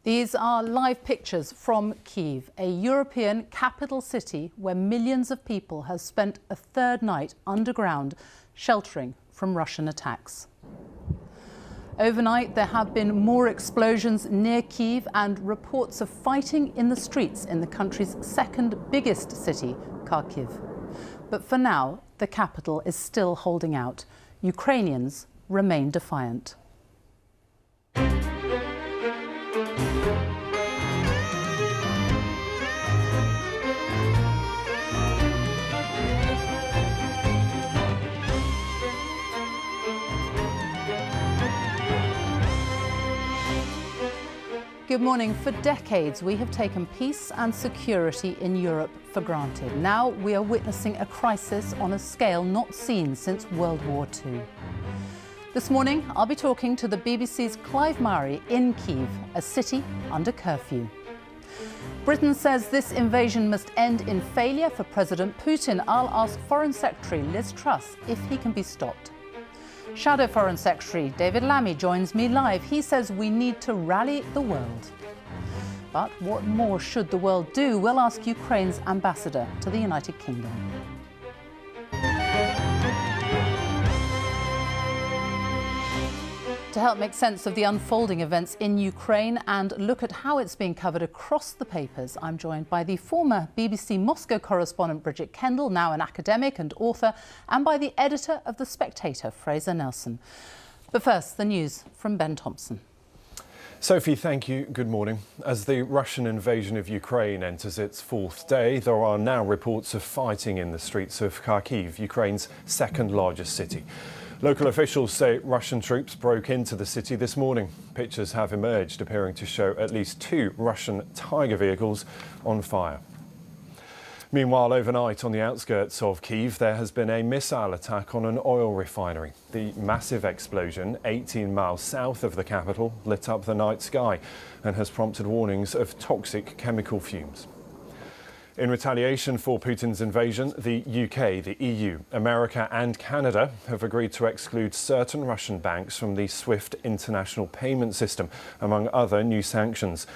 These are live pictures from Kyiv, a European capital city where millions of people have spent a third night underground, sheltering from Russian attacks. Overnight, there have been more explosions near Kyiv and reports of fighting in the streets in the country's second biggest city, Kharkiv. But for now, the capital is still holding out. Ukrainians remain defiant. Good morning. For decades, we have taken peace and security in Europe for granted. Now we are witnessing a crisis on a scale not seen since World War II. This morning, I'll be talking to the BBC's Clive Murray in Kyiv, a city under curfew. Britain says this invasion must end in failure for President Putin. I'll ask Foreign Secretary Liz Truss if he can be stopped. Shadow Foreign Secretary David Lammy joins me live. He says we need to rally the world. But what more should the world do? We'll ask Ukraine's ambassador to the United Kingdom. To help make sense of the unfolding events in Ukraine and look at how it's being covered across the papers, I'm joined by the former BBC Moscow correspondent Bridget Kendall, now an academic and author, and by the editor of The Spectator, Fraser Nelson. But first, the news from Ben Thompson. Sophie, thank you. Good morning. As the Russian invasion of Ukraine enters its fourth day, there are now reports of fighting in the streets of Kharkiv, Ukraine's second largest city. Local officials say Russian troops broke into the city this morning. Pictures have emerged appearing to show at least 2 Russian Tiger vehicles on fire. Meanwhile, overnight on the outskirts of Kyiv, there has been a missile attack on an oil refinery. The massive explosion, 18 miles south of the capital, lit up the night sky and has prompted warnings of toxic chemical fumes. In retaliation for Putin's invasion, the UK, the EU, America and Canada have agreed to exclude certain Russian banks from the SWIFT international payment system, among other new sanctions.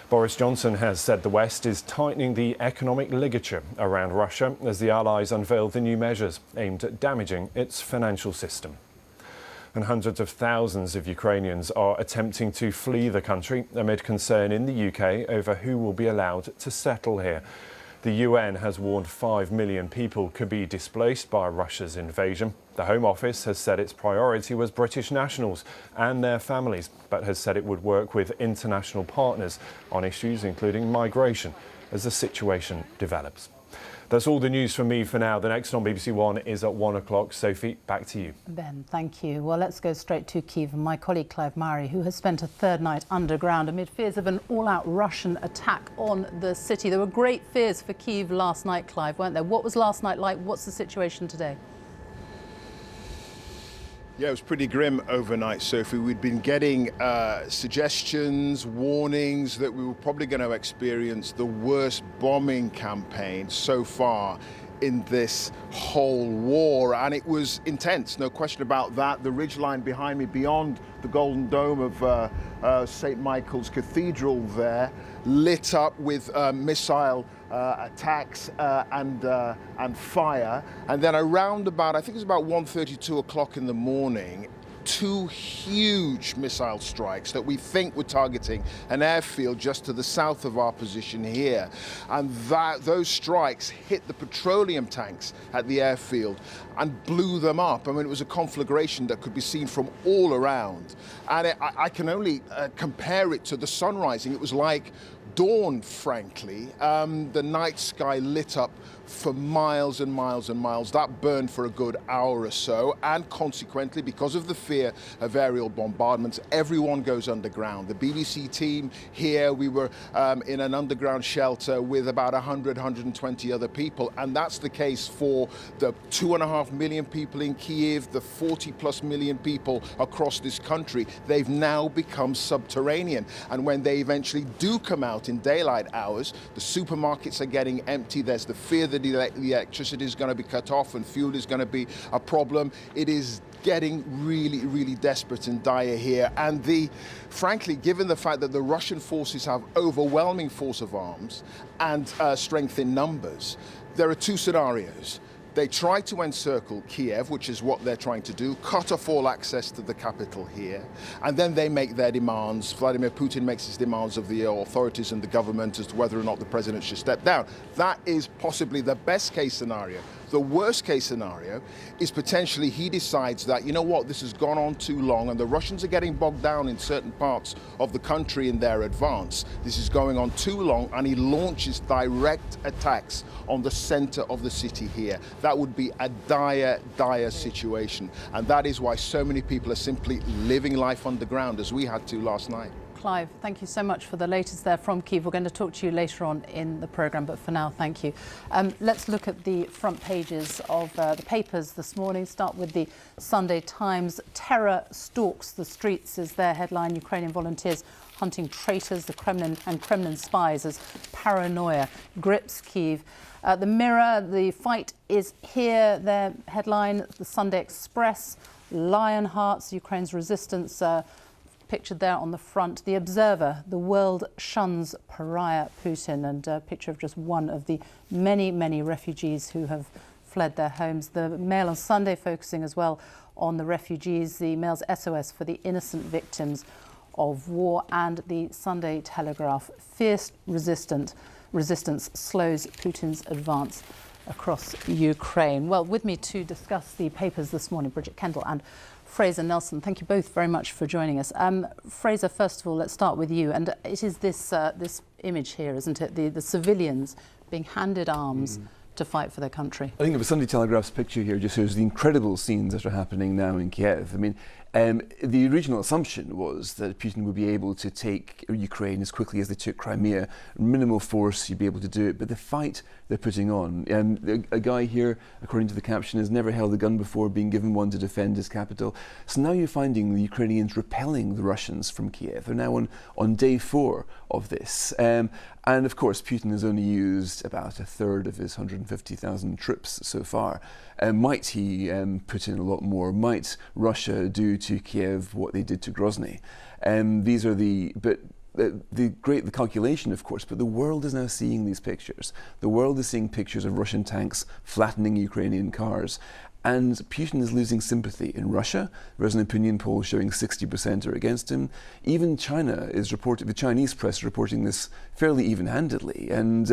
Boris Johnson has said the West is tightening the economic ligature around Russia as the Allies unveil the new measures aimed at damaging its financial system. And hundreds of thousands of Ukrainians are attempting to flee the country amid concern in the UK over who will be allowed to settle here. The UN has warned 5 million people could be displaced by Russia's invasion. The Home Office has said its priority was British nationals and their families, but has said it would work with international partners on issues including migration as the situation develops. That's all the news from me for now. The next on BBC One is at 1 o'clock. Sophie, back to you. Ben, thank you. Well, let's go straight to Kyiv and my colleague Clive Murray, who has spent a third night underground amid fears of an all-out Russian attack on the city. There were great fears for Kyiv last night, Clive, weren't there? What was last night like? What's the situation today? Yeah, it was pretty grim overnight, Sophie. We'd been getting suggestions, warnings that we were probably going to experience the worst bombing campaign so far in this whole war, and it was intense, no question about that. The ridgeline behind me, beyond the Golden Dome of St. Michael's Cathedral there, lit up with missile attacks and fire. And then around about, I think it was about 1:30, 2 o'clock in the morning, 2 huge missile strikes that we think were targeting an airfield just to the south of our position here. And those strikes hit the petroleum tanks at the airfield and blew them up. I mean, it was a conflagration that could be seen from all around. And I can only compare it to the sun rising. It was like dawn, frankly. The night sky lit up for miles and miles and miles. That burned for a good hour or so, and consequently, because of the fear of aerial bombardments, everyone goes underground. The BBC team here, we were in an underground shelter with about 100, 120 other people, and that's the case for the 2.5 million people in Kyiv, the 40+ million people across this country. They've now become subterranean, and when they eventually do come out in daylight hours, the supermarkets are getting empty. There's the fear that the electricity is going to be cut off and fuel is going to be a problem. It is getting really, really desperate and dire here. And frankly, given the fact that the Russian forces have overwhelming force of arms and strength in numbers, there are two scenarios. They try to encircle Kiev, which is what they're trying to do, cut off all access to the capital here, and then they make their demands. Vladimir Putin makes his demands of the authorities and the government as to whether or not the president should step down. That is possibly the best case scenario. The worst case scenario is potentially he decides that, you know what, this has gone on too long and the Russians are getting bogged down in certain parts of the country in their advance. This is going on too long, and he launches direct attacks on the center of the city here. That would be a dire, dire situation. And that is why so many people are simply living life underground, as we had to last night. Clive, thank you so much for the latest there from Kyiv. We're going to talk to you later on in the programme, but for now, thank you. Let's look at the front pages of the papers this morning. Start with the Sunday Times. Terror stalks the streets is their headline. Ukrainian volunteers hunting traitors, the Kremlin and Kremlin spies as paranoia grips Kyiv. The Mirror, the fight is here, their headline. The Sunday Express, Lionhearts, Ukraine's resistance, pictured there on the front. The Observer, the world shuns pariah Putin, and a picture of just one of the many, many refugees who have fled their homes. The Mail on Sunday focusing as well on the refugees, the Mail's SOS for the innocent victims of war, and the Sunday Telegraph, fierce resistance slows Putin's advance across Ukraine. Well, with me to discuss the papers this morning, Bridget, Kendall and Fraser Nelson. Thank you both very much for joining us. Fraser, first of all, let's start with you. And it is this image here, isn't it? The civilians being handed arms to fight for their country. I think the Sunday Telegraph's picture here just shows the incredible scenes that are happening now in Kiev. I mean, the original assumption was that Putin would be able to take Ukraine as quickly as they took Crimea. Minimal force, you'd be able to do it. But the fight they're putting on, a guy here, according to the caption, has never held a gun before, being given one to defend his capital. So now you're finding the Ukrainians repelling the Russians from Kiev. They're now on day 4 of this. And of course, Putin has only used about a third of his 150,000 troops so far. Might he put in a lot more? Might Russia do to Kiev what they did to Grozny? These are the calculation, of course, but the world is now seeing these pictures. The world is seeing pictures of Russian tanks flattening Ukrainian cars. And Putin is losing sympathy in Russia. There's an opinion poll showing 60% are against him. Even China is the Chinese press is reporting this fairly even-handedly. And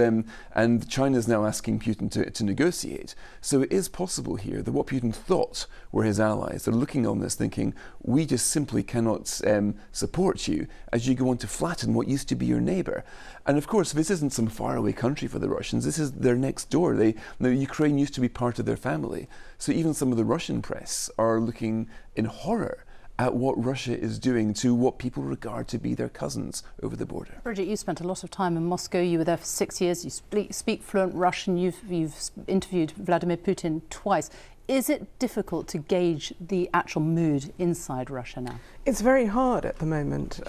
China is now asking Putin to negotiate. So it is possible here that what Putin thought were his allies, they're looking on this thinking, we just simply cannot support you as you go on to flatten what used to be your neighbour. And of course, this isn't some faraway country for the Russians. This is their next door. Ukraine used to be part of their family. So even some of the Russian press are looking in horror at what Russia is doing to what people regard to be their cousins over the border. Bridget, you spent a lot of time in Moscow. You were there for 6 years. You speak fluent Russian. You've interviewed Vladimir Putin twice. Is it difficult to gauge the actual mood inside Russia now? It's very hard at the moment.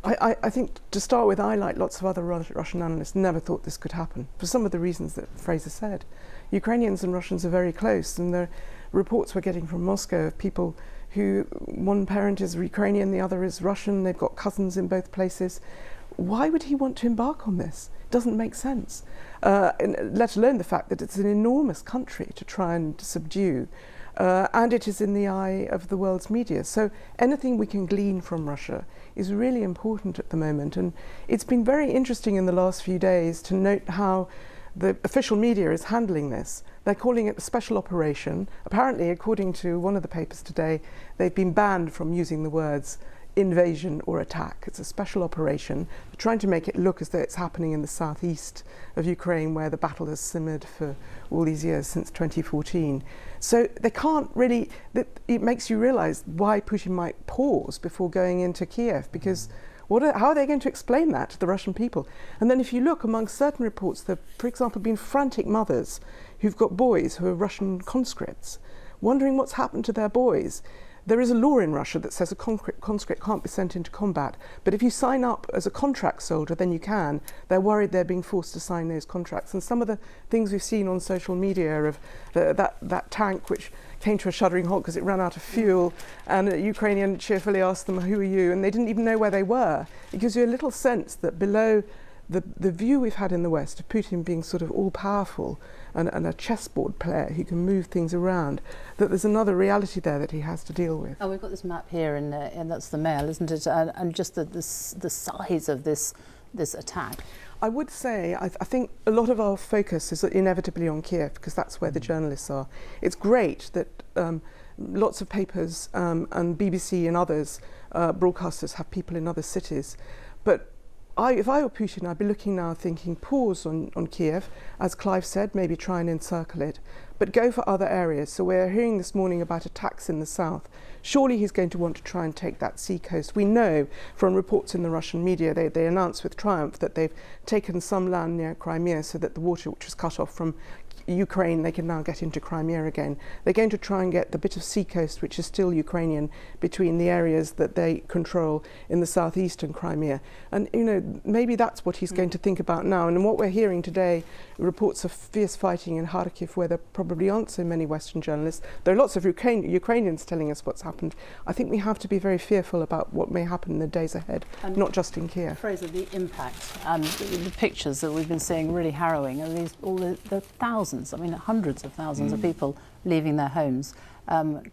I think, to start with, I, like lots of other Russian analysts, never thought this could happen, for some of the reasons that Fraser said. Ukrainians and Russians are very close, and the reports we're getting from Moscow of people who, one parent is Ukrainian, the other is Russian, they've got cousins in both places. Why would he want to embark on this? It doesn't make sense, let alone the fact that it's an enormous country to try and subdue, and it is in the eye of the world's media. So anything we can glean from Russia is really important at the moment, and it's been very interesting in the last few days to note how the official media is handling this. They're calling it a special operation. Apparently, according to one of the papers today, they've been banned from using the words invasion or attack. It's a special operation. They're trying to make it look as though it's happening in the southeast of Ukraine, where the battle has simmered for all these years since 2014. So they can't really, it makes you realise why Putin might pause before going into Kiev, because how are they going to explain that to the Russian people? And then if you look among certain reports, there have, for example, been frantic mothers who've got boys who are Russian conscripts, wondering what's happened to their boys. There is a law in Russia that says a conscript can't be sent into combat, but if you sign up as a contract soldier, then you can. They're worried they're being forced to sign those contracts. And some of the things we've seen on social media of that tank, which came to a shuddering halt because it ran out of fuel, and a Ukrainian cheerfully asked them, "Who are you?" And they didn't even know where they were. It gives you a little sense that below the view we've had in the West of Putin being sort of all-powerful and a chessboard player who can move things around, that there's another reality there that he has to deal with. Oh, we've got this map here, and that's the Mail, isn't it? And just the size of this attack. I would say, I think a lot of our focus is inevitably on Kiev, because that's where the journalists are. It's great that lots of papers and BBC and others, broadcasters, have people in other cities. But if I were Putin, I'd be looking now thinking, pause on Kiev, as Clive said, maybe try and encircle it, but go for other areas. So we're hearing this morning about attacks in the south. Surely he's going to want to try and take that sea coast. We know from reports in the Russian media, they announced with triumph that they've taken some land near Crimea so that the water which was cut off from Ukraine, they can now get into Crimea again. They're going to try and get the bit of seacoast which is still Ukrainian between the areas that they control in the southeastern Crimea. And maybe that's what he's going to think about now. And what we're hearing today, reports of fierce fighting in Kharkiv, where there probably aren't so many Western journalists. There are lots of Ukrainians telling us what's happened. I think we have to be very fearful about what may happen in the days ahead, not just in Kiev. Fraser, the impact, the pictures that we've been seeing really harrowing, and all the thousands, hundreds of thousands of people leaving their homes,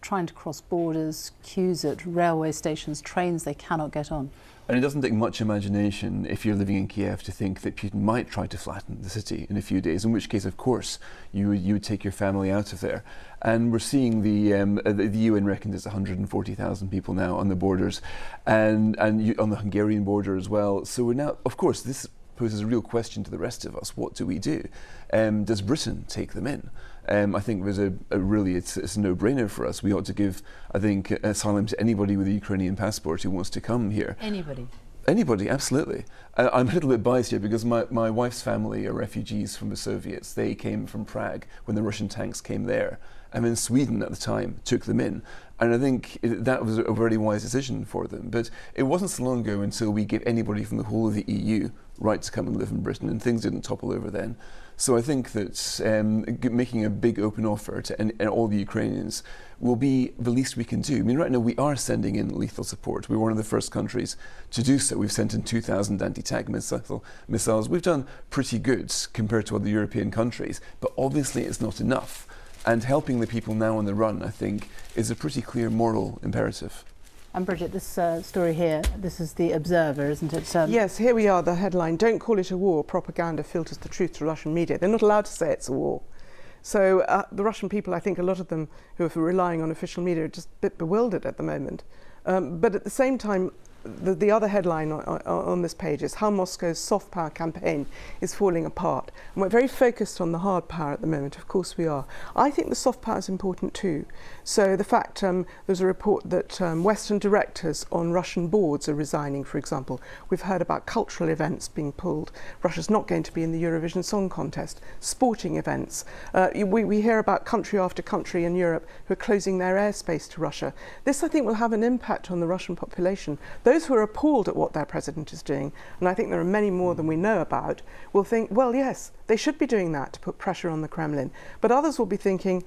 trying to cross borders, queues at railway stations, trains they cannot get on. And it doesn't take much imagination, if you're living in Kiev, to think that Putin might try to flatten the city in a few days, in which case, of course, you would take your family out of there. And we're seeing the UN reckons it's 140,000 people now on the borders, and on the Hungarian border as well. So we're now, of course, this poses a real question to the rest of us. What do we do? Does Britain take them in? I think there's it's a no-brainer for us. We ought to give, I think, asylum to anybody with a Ukrainian passport who wants to come here. Anybody, absolutely. I'm a little bit biased here because my wife's family are refugees from the Soviets. They came from Prague when the Russian tanks came there. And then Sweden at the time took them in. And I think that was a very wise decision for them. But it wasn't so long ago until we gave anybody from the whole of the EU right to come and live in Britain, and things didn't topple over then. So I think that making a big open offer to all the Ukrainians will be the least we can do. I mean, right now we are sending in lethal support. We're one of the first countries to do so. We've sent in 2,000 anti-tank missiles. We've done pretty good compared to other European countries, but obviously it's not enough. And helping the people now on the run, I think, is a pretty clear moral imperative. And Bridget, this story here, this is the Observer, isn't it? Yes, here we are, the headline, "Don't call it a war, propaganda filters the truth to Russian media." They're not allowed to say it's a war. So the Russian people, I think a lot of them who are relying on official media are just a bit bewildered at the moment. But at the same time, the other headline on this page is how Moscow's soft power campaign is falling apart. And we're very focused on the hard power at the moment, of course we are. I think the soft power is important too. So the fact there's a report that Western directors on Russian boards are resigning, for example. We've heard about cultural events being pulled. Russia's not going to be in the Eurovision Song Contest. Sporting events. We hear about country after country in Europe who are closing their airspace to Russia. This, I think, will have an impact on the Russian population. Those who are appalled at what their president is doing, and I think there are many more than we know about, will think, well, yes, they should be doing that to put pressure on the Kremlin. But others will be thinking,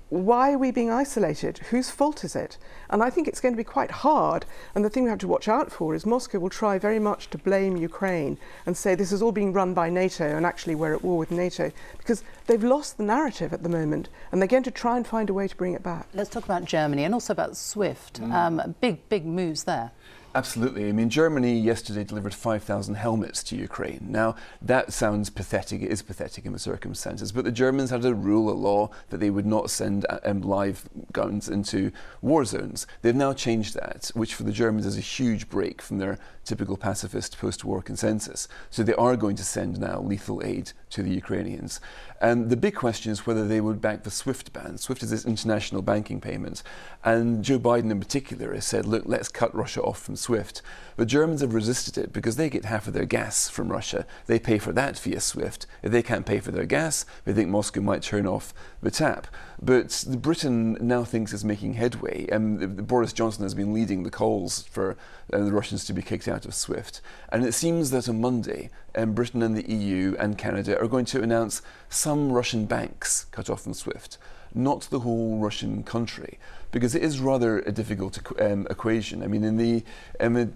why are we being isolated? Whose fault is it? And I think it's going to be quite hard. And the thing we have to watch out for is Moscow will try very much to blame Ukraine and say this is all being run by NATO and actually we're at war with NATO, because they've lost the narrative at the moment and they're going to try and find a way to bring it back. Let's talk about Germany and also about SWIFT. Big moves there. Absolutely. I mean, Germany yesterday delivered 5,000 helmets to Ukraine. Now, that sounds pathetic. It is pathetic in the circumstances. But the Germans had a rule, a law, that they would not send live guns into war zones. They've now changed that, which for the Germans is a huge break from their typical pacifist post-war consensus. So they are going to send now lethal aid to the Ukrainians. And the big question is whether they would back the SWIFT ban. SWIFT is this international banking payment. And Joe Biden in particular has said, look, let's cut Russia off from SWIFT. The Germans have resisted it because they get half of their gas from Russia. They pay for that via SWIFT. If they can't pay for their gas, they think Moscow might turn off the tap. But Britain now thinks it's making headway. Boris Johnson has been leading the calls for the Russians to be kicked out of SWIFT. And it seems that on Monday, Britain and the EU and Canada are going to announce some Russian banks cut off from SWIFT. not the whole Russian country, because it is rather a difficult equation. I mean, in the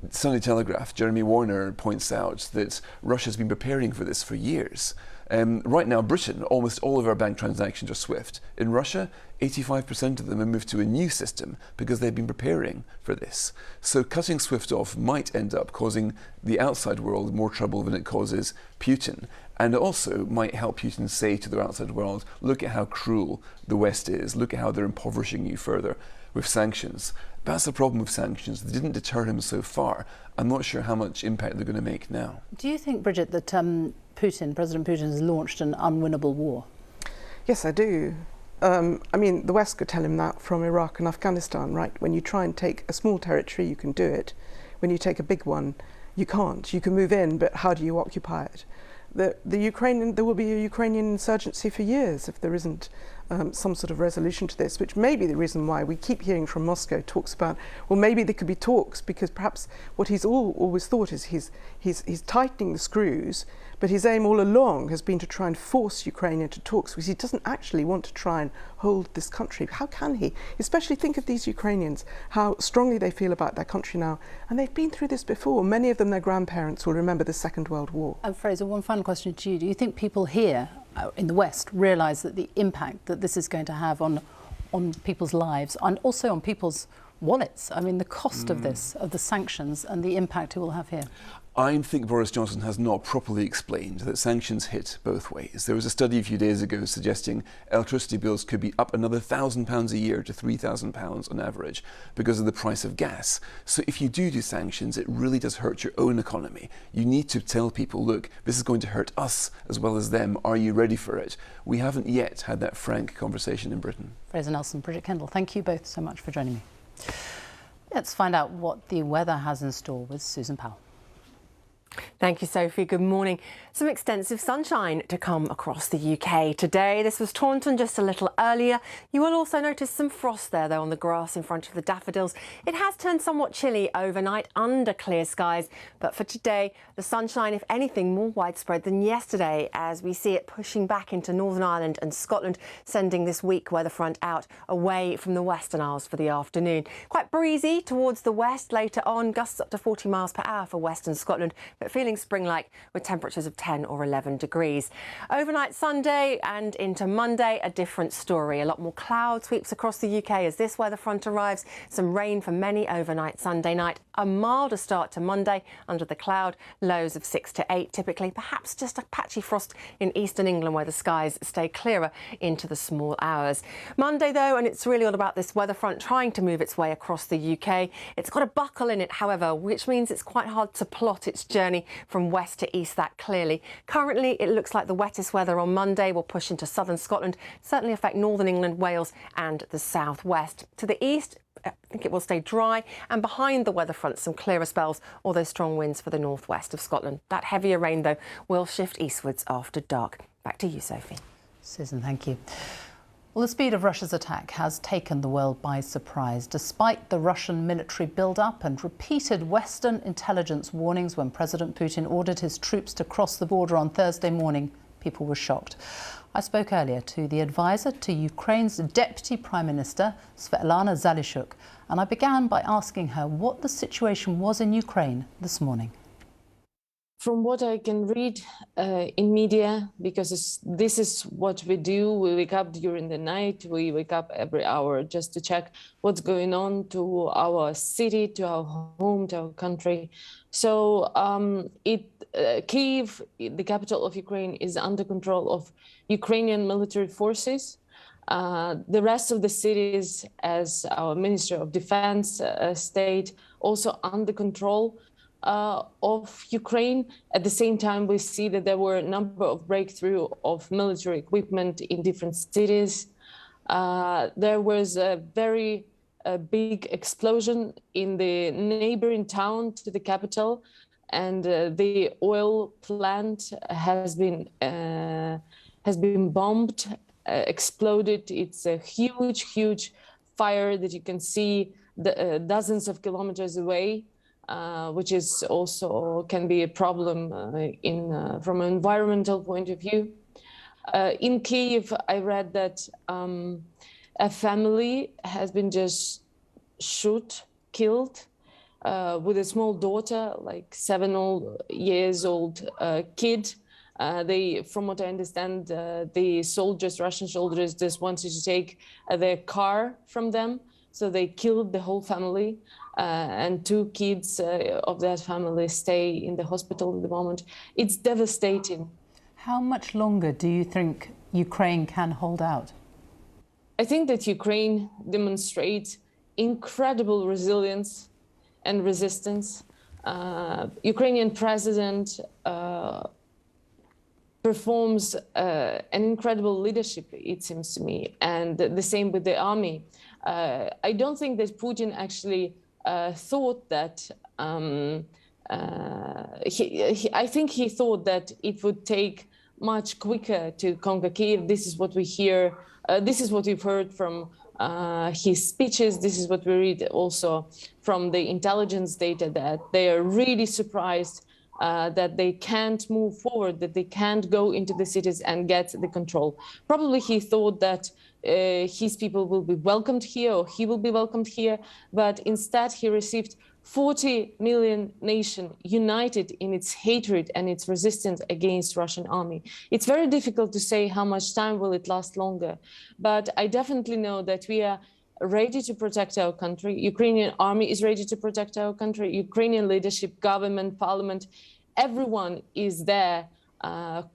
Sunday Telegraph, Jeremy Warner points out that Russia's been preparing for this for years. Right now, Britain, almost all of our bank transactions are SWIFT. In Russia, 85% of them have moved to a new system because they've been preparing for this. So cutting SWIFT off might end up causing the outside world more trouble than it causes Putin. And it also might help Putin say to the outside world, look at how cruel the West is, look at how they're impoverishing you further with sanctions. That's the problem with sanctions. They didn't deter him so far. I'm not sure how much impact they're going to make now. Do you think, Bridget, that President Putin has launched an unwinnable war? Yes, I do. I mean, the West could tell him that from Iraq and Afghanistan, right? When you try and take a small territory, you can do it. When you take a big one, you can't. You can move in, but how do you occupy it? There will be a Ukrainian insurgency for years if there isn't some sort of resolution to this, which may be the reason why we keep hearing from Moscow talks about, well, maybe there could be talks, because perhaps what he's always thought is he's tightening the screws, but his aim all along has been to try and force Ukraine into talks, because he doesn't actually want to try and hold this country. How can he? Especially think of these Ukrainians, how strongly they feel about their country now, and they've been through this before. Many of them, their grandparents will remember the Second World War. And Fraser, one final question to you. Do you think people here in the West realise that the impact that this is going to have on people's lives and also on people's wallets? I mean, the cost of this, of the sanctions and the impact it will have here. I think Boris Johnson has not properly explained that sanctions hit both ways. There was a study a few days ago suggesting electricity bills could be up another £1,000 a year to £3,000 on average because of the price of gas. So if you do sanctions, it really does hurt your own economy. You need to tell people, look, this is going to hurt us as well as them. Are you ready for it? We haven't yet had that frank conversation in Britain. Fraser Nelson, Bridget Kendall, thank you both so much for joining me. Let's find out what the weather has in store with Susan Powell. Thank you, Sophie. Good morning. Some extensive sunshine to come across the UK today. This was Taunton just a little earlier. You will also notice some frost there, though, on the grass in front of the daffodils. It has turned somewhat chilly overnight under clear skies. But for today, the sunshine, if anything, more widespread than yesterday, as we see it pushing back into Northern Ireland and Scotland, sending this weak weather front out away from the Western Isles for the afternoon. Quite breezy towards the west later on, gusts up to 40 miles per hour for Western Scotland, but feeling spring-like with temperatures of 10 or 11 degrees. Overnight Sunday and into Monday, a different story. A lot more cloud sweeps across the UK as this weather front arrives. Some rain for many overnight Sunday night. A milder start to Monday under the cloud. Lows of 6 to 8 typically. Perhaps just a patchy frost in eastern England where the skies stay clearer into the small hours. Monday, though, and it's really all about this weather front trying to move its way across the UK. It's got a buckle in it, however, which means it's quite hard to plot its journey from west to east that clearly. Currently, it looks like the wettest weather on Monday will push into southern Scotland, certainly affect northern England, Wales and the southwest. To the east, I think it will stay dry, and behind the weather front, some clearer spells, although strong winds for the northwest of Scotland. That heavier rain, though, will shift eastwards after dark. Back to you, Sophie. Susan, thank you. Well, the speed of Russia's attack has taken the world by surprise. Despite the Russian military build-up and repeated Western intelligence warnings when President Putin ordered his troops to cross the border on Thursday morning, people were shocked. I spoke earlier to the advisor to Ukraine's Deputy Prime Minister, Svetlana Zalishuk, and I began by asking her what the situation was in Ukraine this morning. From what I can read in media, because this is what we do, we wake up during the night, we wake up every hour just to check what's going on to our city, to our home, to our country. So Kyiv, the capital of Ukraine, is under control of Ukrainian military forces. The rest of the cities, as our Minister of Defense state, also under control of Ukraine. At the same time, we see that there were a number of breakthrough of military equipment in different cities. There was a very big explosion in the neighboring town to the capital, and the oil plant has been bombed, exploded. It's a huge fire that you can see dozens of kilometers away. Which is also can be a problem from an environmental point of view. In Kyiv, I read that a family has been just killed, with a small daughter, like 7 years old kid. From what I understand, the Russian soldiers just wanted to take their car from them. So they killed the whole family, and 2 kids of that family stay in the hospital at the moment. It's devastating. How much longer do you think Ukraine can hold out? I think that Ukraine demonstrates incredible resilience and resistance. Ukrainian president performs an incredible leadership, it seems to me, and the same with the army. I don't think that Putin actually thought that. I think he thought that it would take much quicker to conquer Kyiv. This is what we hear. This is what we've heard from his speeches. This is what we read also from the intelligence data, that they are really surprised that they can't move forward, that they can't go into the cities and get the control. Probably he thought that his people will be welcomed here, or he will be welcomed here, but instead he received 40 million nation united in its hatred and its resistance against Russian army. It's very difficult to say how much time will it last longer, but I definitely know that we are ready to protect our country. Ukrainian army is ready to protect our country. Ukrainian leadership, government, parliament, everyone is there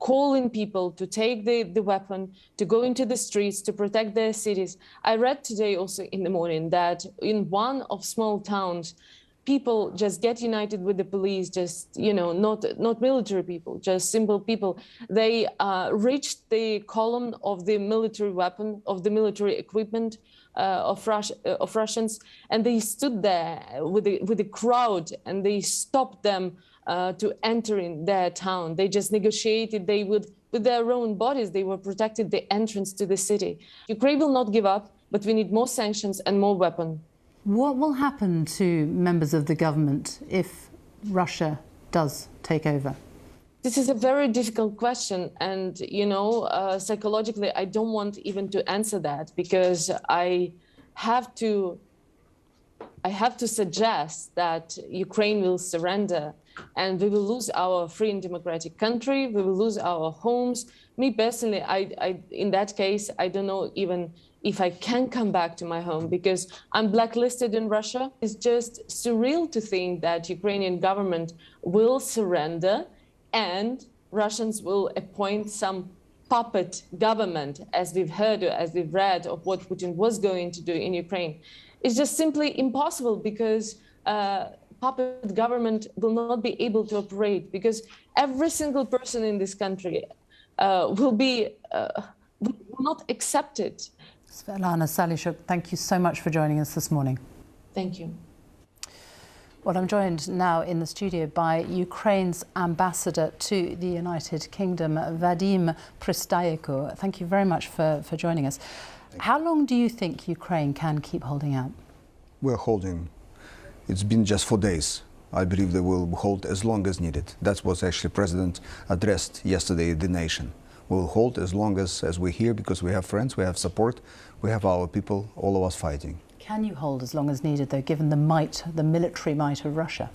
calling people to take the weapon, to go into the streets, to protect their cities. I read today also in the morning that in one of small towns, people just get united with the police, just, not military people, just simple people. They reached the column of the military weapon, of the military equipment of Russians, and they stood there with the crowd, and they stopped them to entering their town. They just negotiated. With their own bodies, they were protected the entrance to the city. Ukraine will not give up, but we need more sanctions and more weapons. What will happen to members of the government if Russia does take over? This is a very difficult question, and psychologically, I don't want even to answer that, because I have to suggest that Ukraine will surrender, and we will lose our free and democratic country. We will lose our homes. Me personally, I in that case, I don't know even if I can come back to my home, because I'm blacklisted in Russia. It's just surreal to think that Ukrainian government will surrender and Russians will appoint some puppet government, as we've heard, as we've read of what Putin was going to do in Ukraine. It's just simply impossible, because puppet government will not be able to operate, because every single person in this country will not accept it. Svetlana Salishuk, thank you so much for joining us this morning. Thank you. Well, I'm joined now in the studio by Ukraine's ambassador to the United Kingdom, Vadim Pristayenko. Thank you very much for joining us. How long do you think Ukraine can keep holding out? We're holding. It's been just 4 days. I believe they will hold as long as needed. That's what actually President addressed yesterday the nation. We'll hold as long as we're here, because we have friends, we have support, we have our people, all of us fighting. Can you hold as long as needed, though, given the military might of Russia?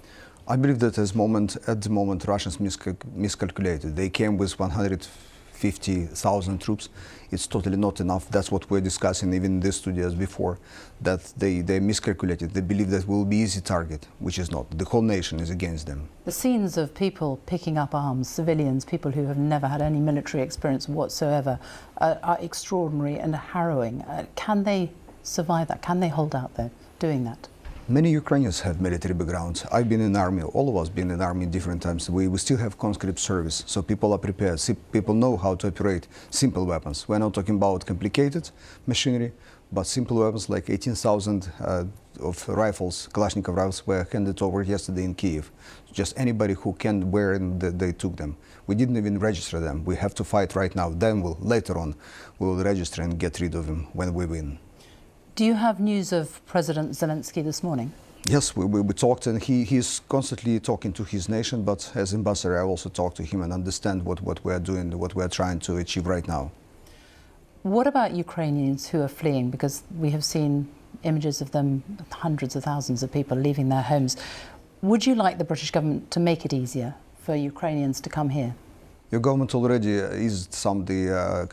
I believe that at the moment, Russians miscalculated. They came with 150,000 troops. It's totally not enough. That's what we're discussing even in this studios before, that they miscalculated. They believe that will be easy target, which is not. The whole nation is against them. The scenes of people picking up arms, civilians, people who have never had any military experience whatsoever, are extraordinary and harrowing. Can they survive that? Can they hold out there doing that? Many Ukrainians have military backgrounds. I've been in the army, all of us been in the army different times. We still have conscript service, so people are prepared. People know how to operate simple weapons. We're not talking about complicated machinery, but simple weapons like 18,000 of rifles, Kalashnikov rifles, were handed over yesterday in Kyiv. Just anybody who can wear them, they took them. We didn't even register them. We have to fight right now. Then later on, we will register and get rid of them when we win. Do you have news of President Zelensky this morning? Yes, we talked, and he's constantly talking to his nation, but as ambassador I also talk to him and understand what we are doing, what we are trying to achieve right now. What about Ukrainians who are fleeing? Because we have seen images of them, hundreds of thousands of people leaving their homes. Would you like the British government to make it easier for Ukrainians to come here? Your government already eased some of the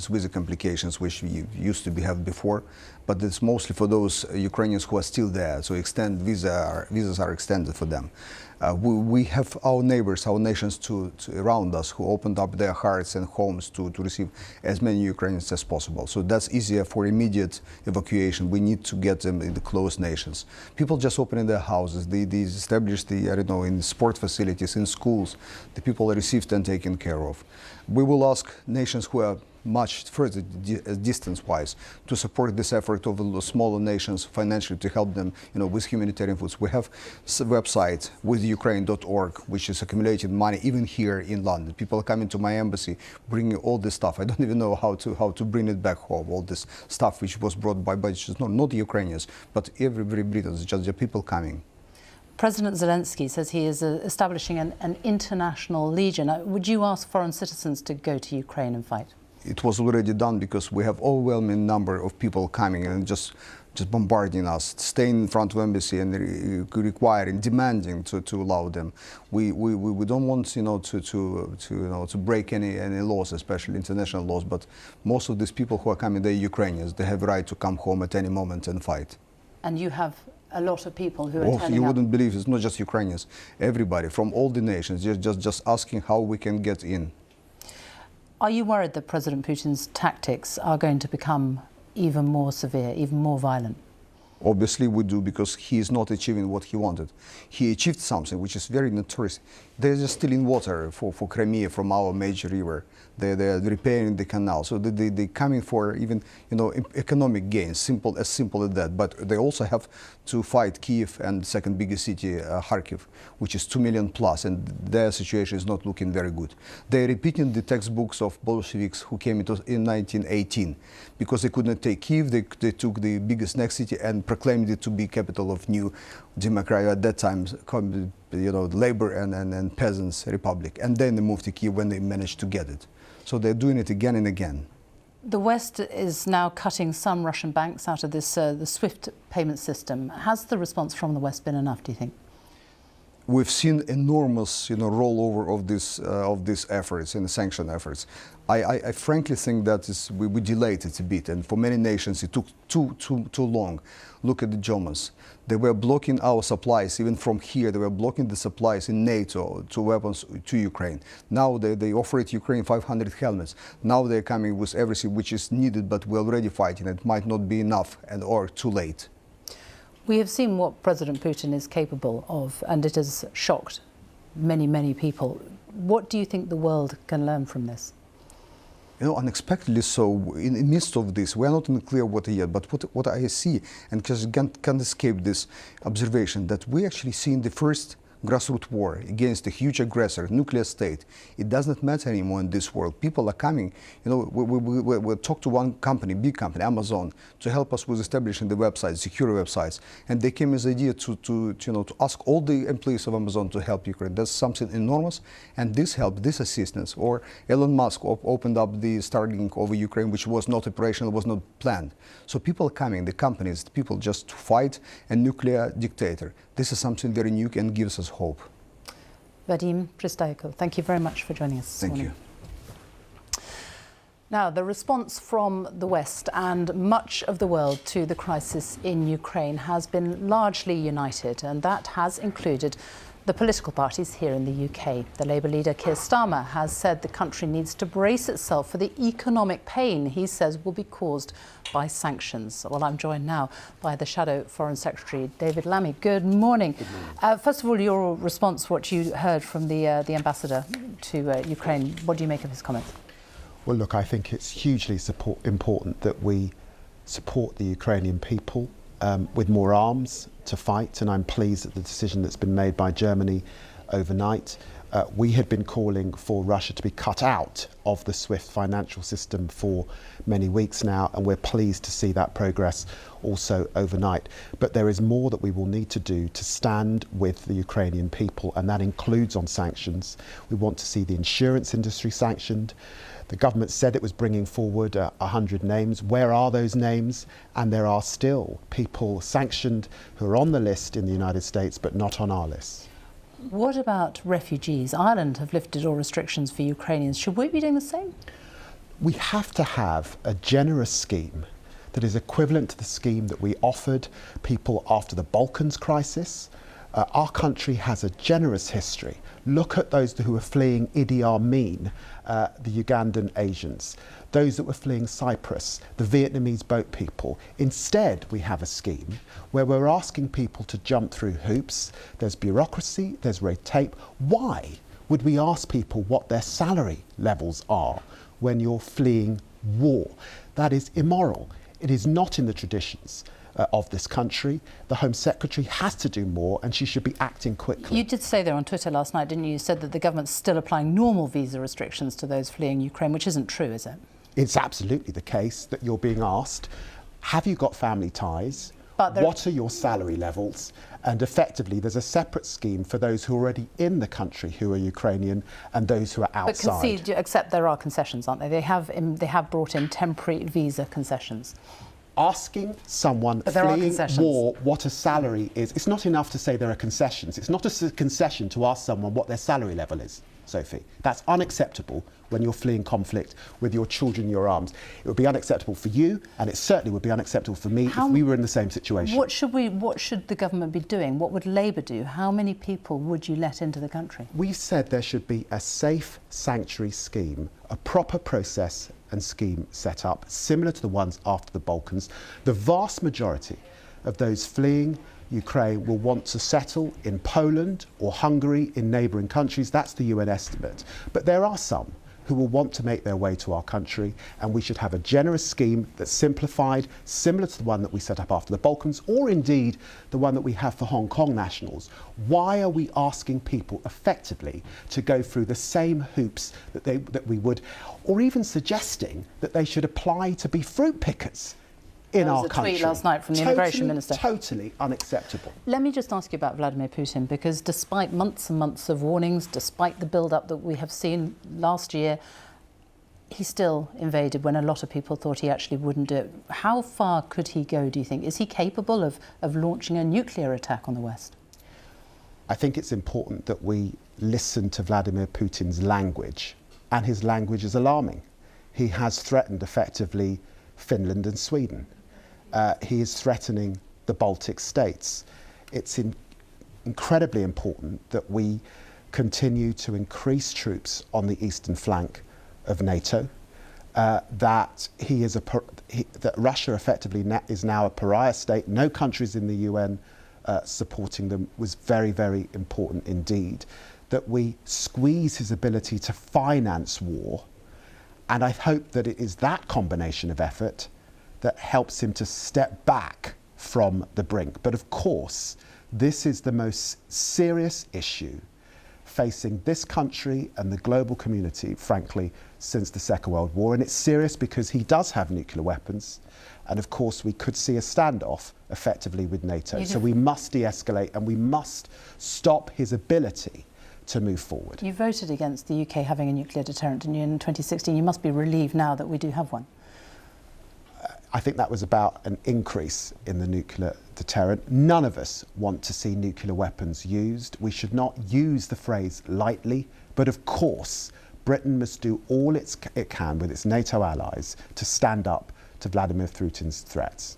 visa complications which we used to have before, but it's mostly for those Ukrainians who are still there, so visas are extended for them. We have our neighbors, our nations around us who opened up their hearts and homes to receive as many Ukrainians as possible. So that's easier for immediate evacuation. We need to get them in the close nations. People just opening their houses, they established in sport facilities, in schools, the people are received and taken care of. We will ask nations who are much further distance-wise to support this effort of the smaller nations financially to help them, with humanitarian foods. We have a website with Ukraine.org, which is accumulating money even here in London. People are coming to my embassy, bringing all this stuff. I don't even know how to bring it back home. All this stuff which was brought by not the Ukrainians, but every Britons, just the people coming. President Zelensky says he is establishing an international legion. Would you ask foreign citizens to go to Ukraine and fight? It was already done because we have overwhelming number of people coming and just bombarding us, staying in front of embassy and requiring, demanding to allow them. We don't want to break any laws, especially international laws. But most of these people who are coming, they're Ukrainians. They have a right to come home at any moment and fight. And you have a lot of people who are turning up. You wouldn't believe it's not just Ukrainians. Everybody from all the nations just asking how we can get in. Are you worried that President Putin's tactics are going to become even more severe, even more violent? Obviously we do, because he is not achieving what he wanted. He achieved something which is very notorious. They're just stealing water for Crimea from our major river. They're repairing the canal. So they're coming for even economic gains, as simple as that. But they also have to fight Kiev and second biggest city, Kharkiv, which is 2 million plus, and their situation is not looking very good. They're repeating the textbooks of Bolsheviks who came in 1918. Because they could not take Kiev, they took the biggest next city and proclaimed it to be capital of new democracy at that time, labor and peasants republic. And then they moved to Kiev when they managed to get it. So they're doing it again and again. The West is now cutting some Russian banks out of this the SWIFT payment system. Has the response from the West been enough, do you think? We've seen enormous, rollover of these efforts and the sanction efforts. I frankly think that we delayed it a bit, and for many nations it took too long. Look at the Germans. They were blocking our supplies, even from here. They were blocking the supplies in NATO to weapons to Ukraine. Now they offered Ukraine 500 helmets. Now they're coming with everything which is needed, but we're already fighting. It might not be enough or too late. We have seen what President Putin is capable of, and it has shocked many, many people. What do you think the world can learn from this? Unexpectedly so, in the midst of this, we are not even clear what yet, but what I see, and can't escape this observation, that we actually see in the first grassroots war against a huge aggressor, nuclear state. It does not matter anymore in this world. People are coming. We talked to one company, big company, Amazon, to help us with establishing the websites, secure websites, and they came with the idea to ask all the employees of Amazon to help Ukraine. That's something enormous, and this help, this assistance. Or Elon Musk opened up the Starlink over Ukraine, which was not operational, was not planned. So people are coming, the companies, the people just to fight a nuclear dictator. This is something very new and gives us hope. Vadim Pristaiko, thank you very much for joining us this morning. Thank you. Now, the response from the West and much of the world to the crisis in Ukraine has been largely united, and that has included the political parties here in the UK. The Labour leader Keir Starmer has said the country needs to brace itself for the economic pain he says will be caused by sanctions. Well, I'm joined now by the Shadow Foreign Secretary, David Lammy. Good morning. Good morning. First of all, your response, what you heard from the ambassador to Ukraine. What do you make of his comments? Well, look, I think it's hugely important that we support the Ukrainian people with more arms to fight, and I'm pleased at the decision that's been made by Germany overnight. We had been calling for Russia to be cut out of the SWIFT financial system for many weeks now, and we're pleased to see that progress also overnight. But there is more that we will need to do to stand with the Ukrainian people, and that includes on sanctions. We want to see the insurance industry sanctioned. The government said it was bringing forward 100 names. Where are those names? And there are still people sanctioned who are on the list in the United States, but not on our list. What about refugees? Ireland have lifted all restrictions for Ukrainians. Should we be doing the same? We have to have a generous scheme that is equivalent to the scheme that we offered people after the Balkans crisis. Our country has a generous history. Look at those who were fleeing Idi Amin, the Ugandan Asians, those that were fleeing Cyprus, the Vietnamese boat people. Instead, we have a scheme where we're asking people to jump through hoops. There's bureaucracy, there's red tape. Why would we ask people what their salary levels are when you're fleeing war? That is immoral. It is not in the traditions of this country. The Home Secretary has to do more, and she should be acting quickly. You did say there on Twitter last night, didn't you? You said that the government's still applying normal visa restrictions to those fleeing Ukraine, which isn't true, is it? It's absolutely the case that you're being asked, have you got family ties? What are your salary levels? And effectively, there's a separate scheme for those who are already in the country who are Ukrainian and those who are outside. But except there are concessions, aren't they? They have brought in temporary visa concessions. Asking someone fleeing war what a salary is, it's not enough to say there are concessions. It's not a concession to ask someone what their salary level is, Sophie. That's unacceptable when you're fleeing conflict with your children in your arms. It would be unacceptable for you, and it certainly would be unacceptable for me if we were in the same situation. What should the government be doing? What would Labour do? How many people would you let into the country? We've said there should be a safe sanctuary scheme, a proper process and scheme set up, similar to the ones after the Balkans. The vast majority of those fleeing Ukraine will want to settle in Poland or Hungary, in neighbouring countries. That's the UN estimate. But there are some who will want to make their way to our country, and we should have a generous scheme that's simplified, similar to the one that we set up after the Balkans, or indeed the one that we have for Hong Kong nationals. Why are we asking people effectively to go through the same hoops that we would, or even suggesting that they should apply to be fruit pickers in our country? There was a tweet last night from the Immigration Minister. Totally unacceptable. Let me just ask you about Vladimir Putin, because despite months and months of warnings, despite the build-up that we have seen last year, he still invaded when a lot of people thought he actually wouldn't do it. How far could he go, do you think? Is he capable of launching a nuclear attack on the West? I think it's important that we listen to Vladimir Putin's language, and his language is alarming. He has threatened effectively Finland and Sweden. He is threatening the Baltic states. It's incredibly important that we continue to increase troops on the eastern flank of NATO, that Russia effectively is now a pariah state. No countries in the UN supporting them was very, very important indeed. That we squeeze his ability to finance war, and I hope that it is that combination of effort that helps him to step back from the brink. But of course, this is the most serious issue facing this country and the global community, frankly, since the Second World War. And it's serious because he does have nuclear weapons. And of course, we could see a standoff effectively with NATO. So we must de-escalate, and we must stop his ability to move forward. You voted against the UK having a nuclear deterrent in 2016. You must be relieved now that we do have one. I think that was about an increase in the nuclear deterrent. None of us want to see nuclear weapons used. We should not use the phrase lightly, but of course, Britain must do all it can with its NATO allies to stand up to Vladimir Putin's threats.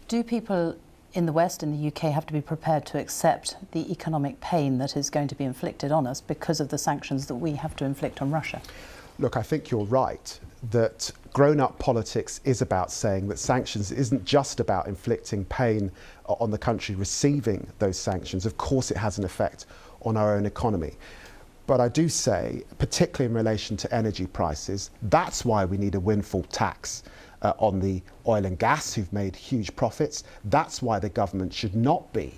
Do people in the West, in the UK, have to be prepared to accept the economic pain that is going to be inflicted on us because of the sanctions that we have to inflict on Russia? Look, I think you're right that grown-up politics is about saying that sanctions isn't just about inflicting pain on the country receiving those sanctions. Of course, it has an effect on our own economy. But I do say, particularly in relation to energy prices, that's why we need a windfall tax on the oil and gas, who've made huge profits. That's why the government should not be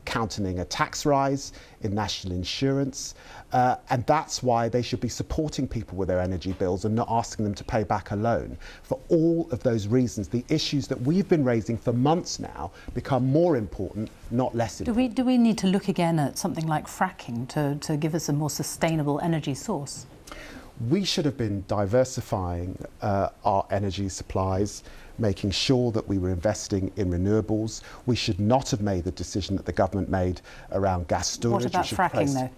countening a tax rise in national insurance. And that's why they should be supporting people with their energy bills and not asking them to pay back a loan. For all of those reasons, the issues that we've been raising for months now become more important, not less important. Do we need to look again at something like fracking to give us a more sustainable energy source? We should have been diversifying our energy supplies, making sure that we were investing in renewables. We should not have made the decision that the government made around gas storage. What about fracking, though?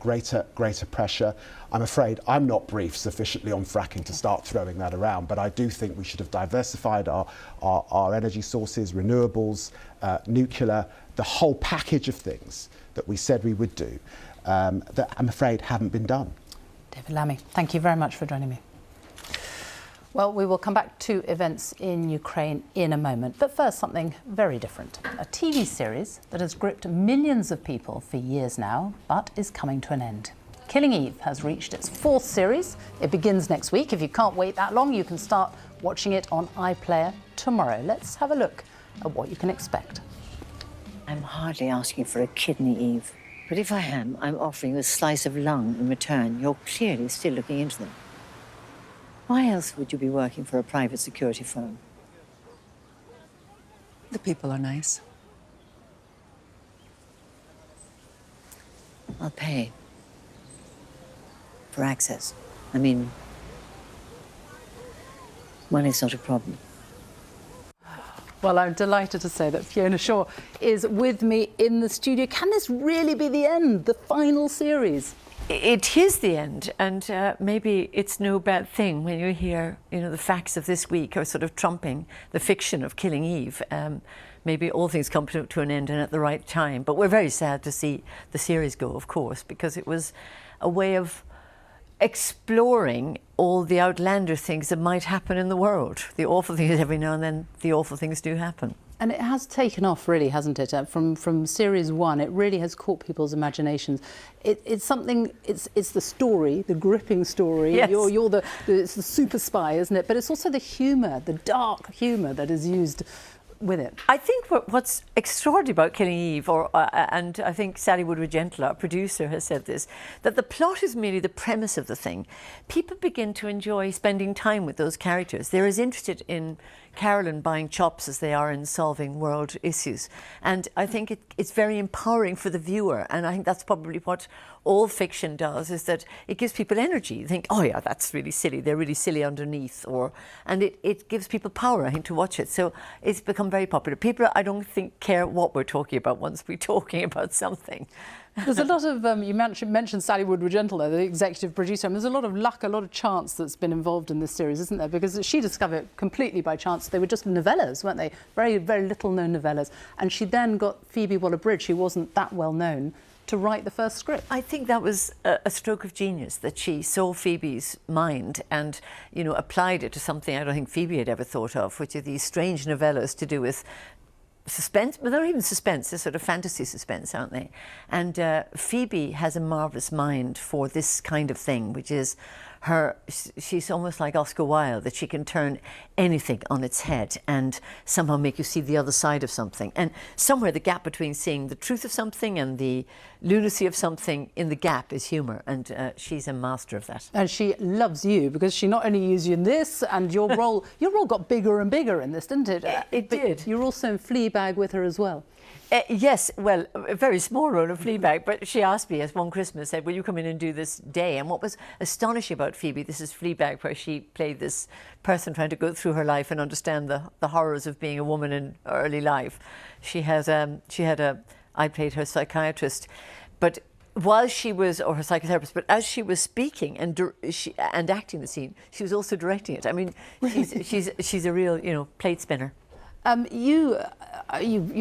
Greater pressure. I'm afraid I'm not briefed sufficiently on fracking to start throwing that around, but I do think we should have diversified our energy sources, renewables, nuclear, the whole package of things that we said we would do, that I'm afraid haven't been done. David Lammy, thank you very much for joining me. Well, we will come back to events in Ukraine in a moment, but first something very different. A TV series that has gripped millions of people for years now, but is coming to an end. Killing Eve has reached its 4th series. It begins next week. If you can't wait that long, you can start watching it on iPlayer tomorrow. Let's have a look at what you can expect. I'm hardly asking for a kidney, Eve. But if I am, I'm offering you a slice of lung in return. You're clearly still looking into them. Why else would you be working for a private security firm? The people are nice. I'll pay for access. I mean, money's not a problem. Well, I'm delighted to say that Fiona Shaw is with me in the studio. Can this really be the end, the final series? It is the end, and maybe it's no bad thing when you hear, the facts of this week are sort of trumping the fiction of Killing Eve. Maybe all things come to an end and at the right time. But we're very sad to see the series go, of course, because it was a way of exploring all the outlander things that might happen in the world. The awful things, every now and then, the awful things do happen. And it has taken off, really, hasn't it? From series 1, it really has caught people's imaginations. It's something. It's the story, the gripping story. Yes. It's the super spy, isn't it? But it's also the humour, the dark humour that is used with it. I think what's extraordinary about Killing Eve, and I think Sally Woodward-Gentle, our producer, has said this, that the plot is merely the premise of the thing. People begin to enjoy spending time with those characters. They're as interested in Carolyn buying chops as they are in solving world issues. And I think it's very empowering for the viewer. And I think that's probably what all fiction does, is that it gives people energy. You think, oh yeah, that's really silly. They're really silly underneath. And it gives people power, I think, to watch it. So it's become very popular. People, I don't think, care what we're talking about once we're talking about something. There's a lot of, you mentioned Sally Woodward-Gentle, the executive producer, and there's a lot of luck, a lot of chance that's been involved in this series, isn't there? Because she discovered it completely by chance. They were just novellas, weren't they? Very, very little known novellas. And she then got Phoebe Waller-Bridge, who wasn't that well known, to write the first script. I think that was a stroke of genius, that she saw Phoebe's mind and, applied it to something I don't think Phoebe had ever thought of, which are these strange novellas to do with suspense, but they're not even suspense, they're sort of fantasy suspense, aren't they? And Phoebe has a marvellous mind for this kind of thing, which is she's almost like Oscar Wilde, that she can turn anything on its head and somehow make you see the other side of something. And somewhere the gap between seeing the truth of something and the lunacy of something, in the gap is humour, and she's a master of that. And she loves you, because she not only used you in this, and your role got bigger and bigger in this, didn't it? It did. You're also in Fleabag with her as well. Yes, well, a very small role of Fleabag, but she asked me as one Christmas, said, will you come in and do this day? And what was astonishing about Phoebe, this is Fleabag, where she played this person trying to go through her life and understand the horrors of being a woman in early life. I played her psychiatrist, but while she was, or her psychotherapist, but as she was speaking and acting the scene, she was also directing it. I mean, she's a real, plate spinner. You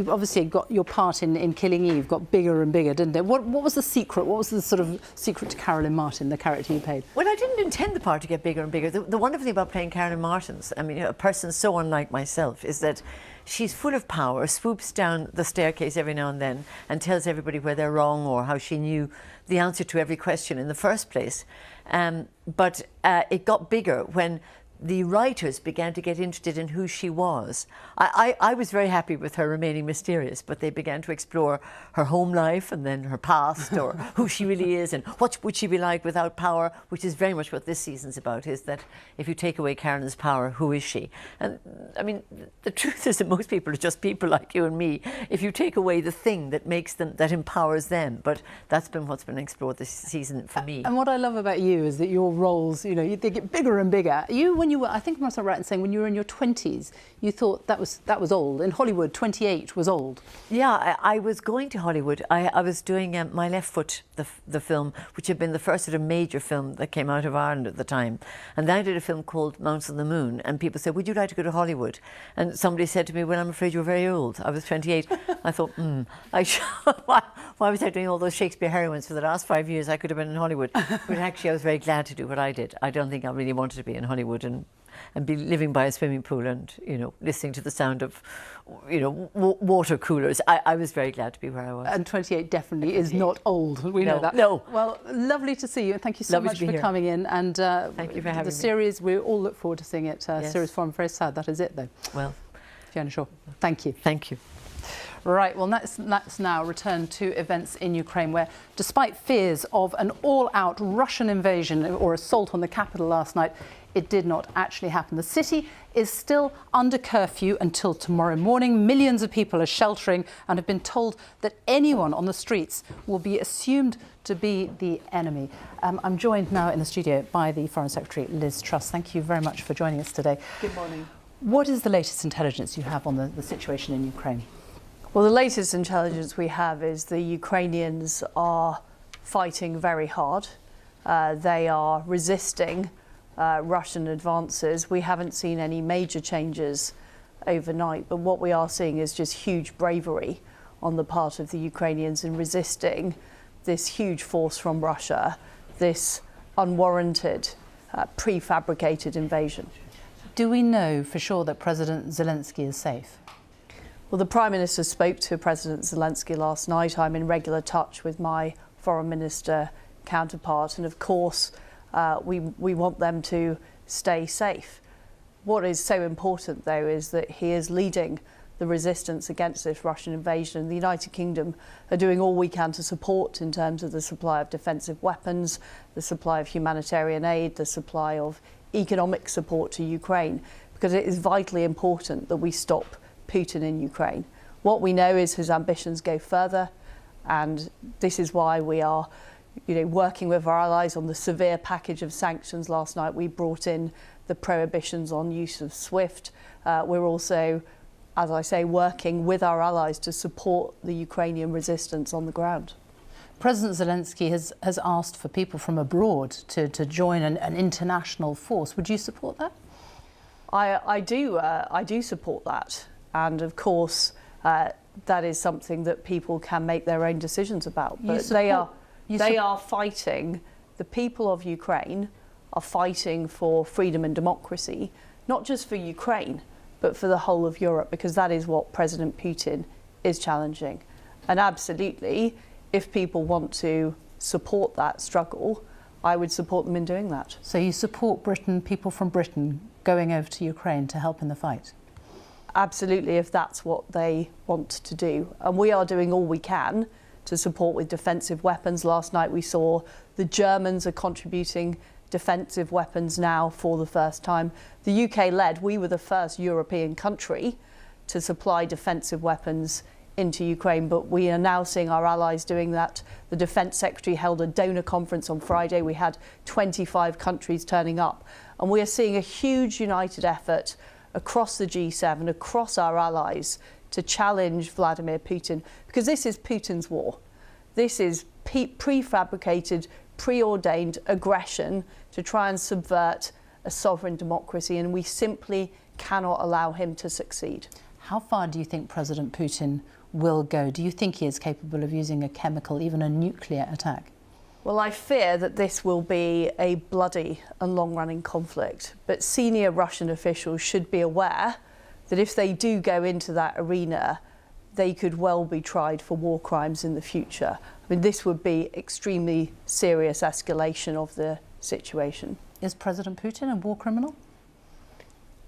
obviously got your part in Killing Eve got bigger and bigger, didn't it? What was the secret? What was the sort of secret to Carolyn Martin, the character you played? Well, I didn't intend the part to get bigger and bigger. The wonderful thing about playing Carolyn Martin, a person so unlike myself, is that she's full of power, swoops down the staircase every now and then and tells everybody where they're wrong or how she knew the answer to every question in the first place. But it got bigger when the writers began to get interested in who she was. I was very happy with her remaining mysterious, but they began to explore her home life and then her past, or who she really is and what would she be like without power, which is very much what this season's about, is that if you take away Karen's power, who is she? And I mean, the truth is that most people are just people like you and me, if you take away the thing that makes them, that empowers them. But that's been what's been explored this season for me. And what I love about you is that your roles, you know, they get bigger and bigger. You, when you were, I think I must have right in saying, when you were in your 20s, you thought that was old. In Hollywood, 28 was old. Yeah, I was going to Hollywood. I was doing My Left Foot, the film, which had been the first sort of major film that came out of Ireland at the time. And then I did a film called Mounts on the Moon, and people said, would you like to go to Hollywood? And somebody said to me, well, I'm afraid you're very old. I was 28. I thought, why was I doing all those Shakespeare heroines for the last 5 years? I could have been in Hollywood. But actually, I was very glad to do what I did. I don't think I really wanted to be in Hollywood and be living by a swimming pool and, you know, listening to the sound of, you know, water coolers. I was very glad to be where I was. And 28 definitely is not old. We know that. No. Well, lovely to see you, and thank you so much for coming in. And thank you for having me. The series, we all look forward to seeing it. Yes. Series 4, I'm very sad that is it, though. Well, Fiona Shaw, thank you. Thank you. Right, well, let's now return to events in Ukraine, where despite fears of an all-out Russian invasion or assault on the capital last night, it did not actually happen. The city is still under curfew until tomorrow morning. Millions of people are sheltering and have been told that anyone on the streets will be assumed to be the enemy. I'm joined now in the studio by the Foreign Secretary, Liz Truss. Thank you very much for joining us today. Good morning. What is the latest intelligence you have on the situation in Ukraine? Well, the latest intelligence we have is the Ukrainians are fighting very hard. They are resisting Russian advances. We haven't seen any major changes overnight, but what we are seeing is just huge bravery on the part of the Ukrainians in resisting this huge force from Russia, this unwarranted, prefabricated invasion. Do we know for sure that President Zelensky is safe? Well, the Prime Minister spoke to President Zelensky last night. I'm in regular touch with my Foreign Minister counterpart, and of course we want them to stay safe. What is so important, though, is that he is leading the resistance against this Russian invasion, and the United Kingdom are doing all we can to support in terms of the supply of defensive weapons, the supply of humanitarian aid, the supply of economic support to Ukraine, because it is vitally important that we stop Putin in Ukraine. What we know is his ambitions go further, and this is why we are, working with our allies on the severe package of sanctions. Last night we brought in the prohibitions on use of SWIFT. We're also, as I say, working with our allies to support the Ukrainian resistance on the ground. President Zelensky has asked for people from abroad to join an international force. Would you support that? I do support that. And of course, that is something that people can make their own decisions about. But they are fighting, the people of Ukraine are fighting for freedom and democracy, not just for Ukraine, but for the whole of Europe, because that is what President Putin is challenging. And absolutely, if people want to support that struggle, I would support them in doing that. So you support Britain, people from Britain, going over to Ukraine to help in the fight? Absolutely, if that's what they want to do. And we are doing all we can to support with defensive weapons. Last night we saw the Germans are contributing defensive weapons now for the first time. The UK led, we were the first European country to supply defensive weapons into Ukraine, but we are now seeing our allies doing that. The Defence Secretary held a donor conference on Friday. We had 25 countries turning up, and we are seeing a huge united effort across the G7, across our allies, to challenge Vladimir Putin, because this is Putin's war. This is prefabricated, preordained aggression to try and subvert a sovereign democracy, and we simply cannot allow him to succeed. How far do you think President Putin will go? Do you think he is capable of using a chemical, even a nuclear attack? Well, I fear that this will be a bloody and long-running conflict, but senior Russian officials should be aware that if they do go into that arena, they could well be tried for war crimes in the future. I mean, this would be extremely serious escalation of the situation. Is President Putin a war criminal?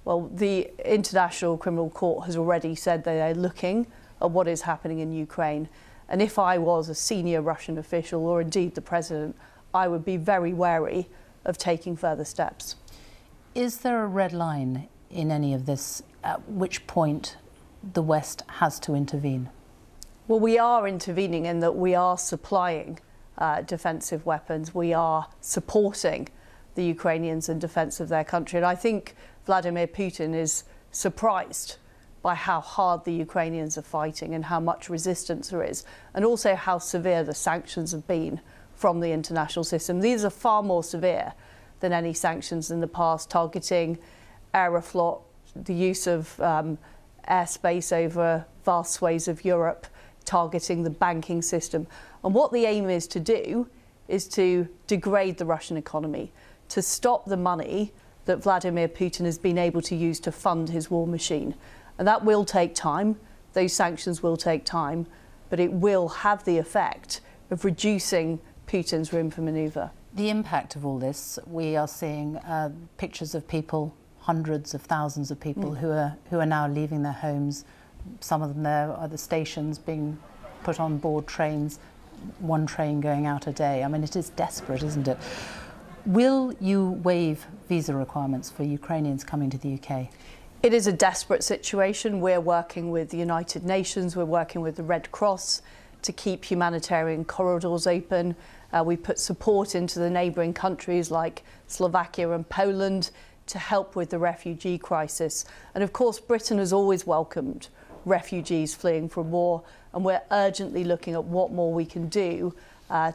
Well, the International Criminal Court has already said they are looking at what is happening in Ukraine. And if I was a senior Russian official, or indeed the president, I would be very wary of taking further steps. Is there a red line in any of this, at which point the West has to intervene? Well, we are intervening in that we are supplying defensive weapons. We are supporting the Ukrainians in defence of their country. And I think Vladimir Putin is surprised by how hard the Ukrainians are fighting and how much resistance there is, and also how severe the sanctions have been from the international system. These are far more severe than any sanctions in the past, targeting Aeroflot, the use of airspace over vast swathes of Europe, targeting the banking system. And what the aim is to do is to degrade the Russian economy, to stop the money that Vladimir Putin has been able to use to fund his war machine. And that will take time. Those sanctions will take time, but it will have the effect of reducing Putin's room for manoeuvre. The impact of all this, we are seeing pictures of people, hundreds of thousands of people who are now leaving their homes. Some of them there are the stations being put on board trains, one train going out a day. I mean, it is desperate, isn't it? Will you waive visa requirements for Ukrainians coming to the UK? It is a desperate situation. We're working with the United Nations, we're working with the Red Cross to keep humanitarian corridors open. We put support into the neighbouring countries like Slovakia and Poland to help with the refugee crisis. And of course, Britain has always welcomed refugees fleeing from war, and we're urgently looking at what more we can do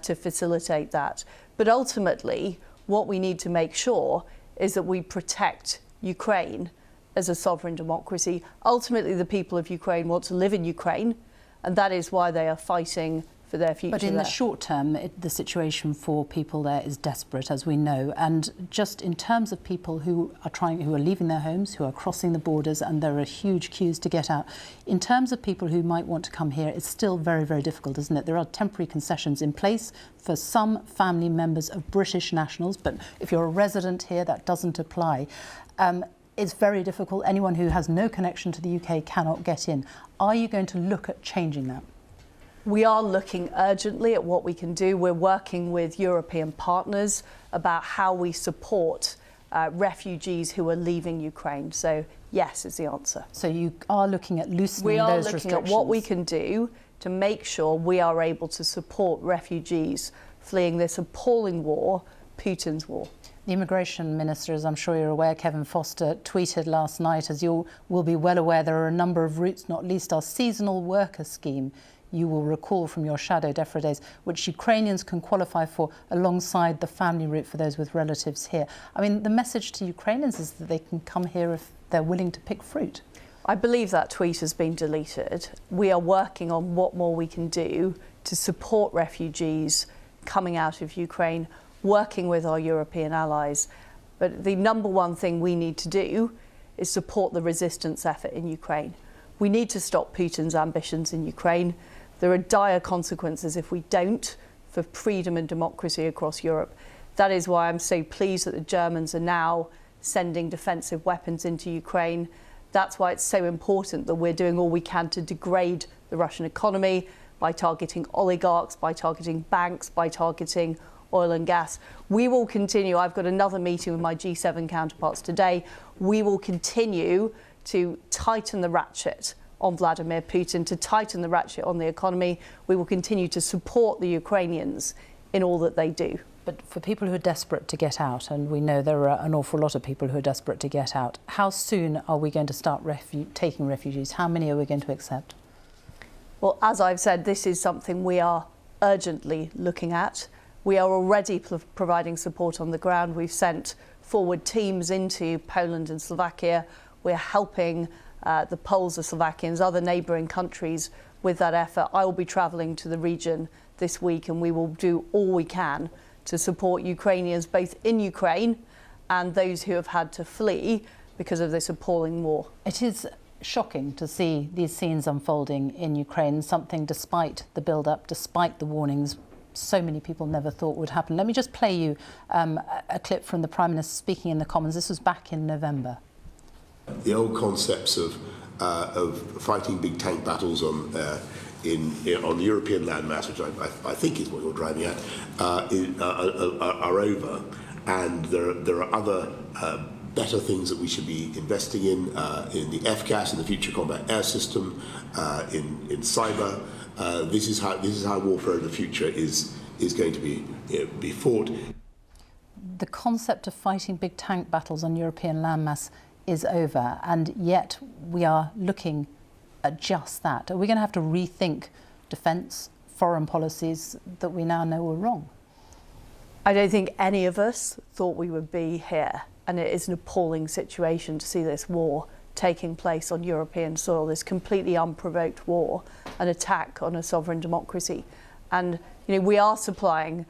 to facilitate that. But ultimately, what we need to make sure is that we protect Ukraine as a sovereign democracy. Ultimately, the people of Ukraine want to live in Ukraine, and that is why they are fighting for their future. But in there. the short term, the situation for people there is desperate, as we know. And just in terms of people who are leaving their homes, who are crossing the borders, and there are huge queues to get out. In terms of people who might want to come here, it's still very, very difficult, isn't it? There are temporary concessions in place for some family members of British nationals, but if you're a resident here, that doesn't apply. It's very difficult. Anyone who has no connection to the UK cannot get in. Are you going to look at changing that? We are looking urgently at what we can do. We're working with European partners about how we support refugees who are leaving Ukraine. So yes is the answer. So you are looking at loosening those restrictions? We are looking at what we can do to make sure we are able to support refugees fleeing this appalling war, Putin's war. The Immigration Minister, as I'm sure you're aware, Kevin Foster, tweeted last night, as you will be well aware, there are a number of routes, not least our seasonal worker scheme, you will recall from your shadow DEFRA days, which Ukrainians can qualify for alongside the family route for those with relatives here. I mean, the message to Ukrainians is that they can come here if they're willing to pick fruit. I believe that tweet has been deleted. We are working on what more we can do to support refugees coming out of Ukraine, working with our European allies. But the number one thing we need to do is support the resistance effort in Ukraine. We need to stop Putin's ambitions in Ukraine. There are dire consequences if we don't for freedom and democracy across Europe. That is why I'm so pleased that the Germans are now sending defensive weapons into Ukraine. That's why it's so important that we're doing all we can to degrade the Russian economy by targeting oligarchs, by targeting banks, by targeting oil and gas. We will continue. I've got another meeting with my G7 counterparts today. We will continue to tighten the ratchet on Vladimir Putin, to tighten the ratchet on the economy. We will continue to support the Ukrainians in all that they do. But for people who are desperate to get out, and we know there are an awful lot of people who are desperate to get out, how soon are we going to start taking refugees? How many are we going to accept? Well, as I've said, this is something we are urgently looking at. We are already providing support on the ground. We've sent forward teams into Poland and Slovakia. We're helping the Poles, the Slovakians, other neighbouring countries with that effort. I will be travelling to the region this week, and we will do all we can to support Ukrainians both in Ukraine and those who have had to flee because of this appalling war. It is shocking to see these scenes unfolding in Ukraine, something despite the build-up, despite the warnings, so many people never thought would happen. Let me just play you a clip from the Prime Minister speaking in the Commons. This was back in November. The old concepts of fighting big tank battles on the European landmass, which I think is what you're driving at, are over, and there are other better things that we should be investing in the FCAS, in the Future Combat Air System, in cyber. This is how warfare in the future is going to be fought. The concept of fighting big tank battles on European landmass is over, and yet we are looking at just that. Are we going to have to rethink defence, foreign policies that we now know were wrong? I don't think any of us thought we would be here, and it is an appalling situation to see this war taking place on European soil, this completely unprovoked war, an attack on a sovereign democracy. And we are supplying